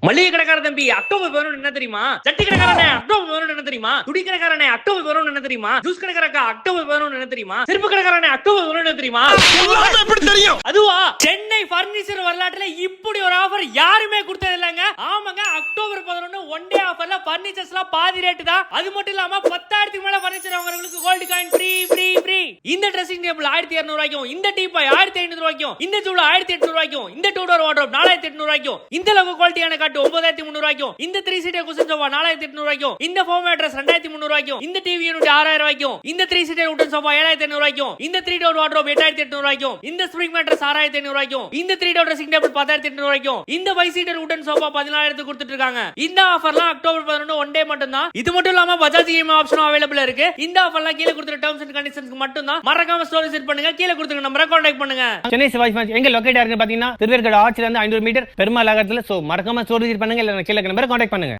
மளிகை கடைக்கார தம்பி அக்டோபர் 11 என்ன தெரியுமா? சட்டி கடைக்காரனே அக்டோபர் 11 என்ன தெரியுமா? துணி கடைக்காரனே அக்டோபர் 11 என்ன தெரியுமா? ஜூஸ் கடைக்காரக்கா அக்டோபர் 11 என்ன தெரியுமா? செருப்பு கடைக்காரனே அக்டோபர் 11 என்ன தெரியுமா? எப்படி தெரியும்? அதுவா சென்னை பர்னிச்சர் வரலாற்றுல இப்படி ஒரு ஆஃபர் யாருமே கொடுத்தது இல்லங்க. ஆமாங்க, அக்டோபர் 11 ஒன் டே ஆஃபர்ல பர்னிச்சர்ஸ்லாம் பாதி ரேட் தான். அது மட்டும் இல்லாம 10,000க்கு மேல பர்னிச்சர் வாங்குறவங்களுக்கு கோல்ட் காயின் ஃப்ரீ. இந்த ட்ரெஸ்ஸிங் டேபிள் 1200 ரூபாய்க்கும், இந்த டீபாய் 1500 ரூபாய்க்கும், இந்த ஜூல 1800 ரூபாய்க்கும், இந்த டூ டோர் வார்ட்ரோப் 4800 ரூபாய்க்கும், இந்த லோகோ குவாலிட்டியான காட்டு 9300 ரூபாய்க்கும், இந்த 3 சீட்டர் குஷன் சோஃபா 4800 ரூபாய்க்கும், இந்த ஃபோம் மேட்ரஸ் 2300 ரூபாய்க்கும், இந்த டிவி யூனிட் 6000 ரூபாய்க்கும், இந்த 3 சீட்டர் வுடன் சோஃபா 7500 ரூபாய்க்கும், இந்த 3 டோர் வார்ட்ரோப் 8800 ரூபாய்க்கும், இந்த ஸ்ப்ரிங் மேட்ரஸ் 6500 ரூபாய்க்கும், இந்த 3 டோர் ட்ரெஸ்ஸிங் டேபிள் 10800 ரூபாய்க்கும், இந்த 5 சீட்டர் வுடன் சோஃபா 14000 கொடுத்துட்டு இருக்காங்க. இந்த ஆஃபர்லாம் அக்டோபர் 11 ஒன் டே மட்டும் தான். இது மட்டும் இல்லாம பஜாஜ் இஎம்ஐ ஆப்ஷனும் அவைலபிள் இருக்கு. இந்த ஆஃபர்லாம் கீழ கொடுத்துற டெர்ம்ஸ் அண்ட் கண்டிஷன்ஸ்க்கு மட்டும் தான். மறக்காம ஸ்டோரி செட் பண்ணுங்க, கீழ கொடுத்துற நம்பரை கான்டாக்ட் பண்ணுங்க. சென்னை சிவாஜி மேட்ச் எங்க லொகேட் ஆயிருக்கு பாத்தீங்கன்னா திருவேற்காடு ஆர்ச்சில இருந்து 500 மீட்டர் பெருமாள் நகரத்துல. சோ மறக்காம ஸ்டோரி செட் பண்ணுங்க, இல்ல கீழ நம்பரை கான்டாக்ட் பண்ணுங்க.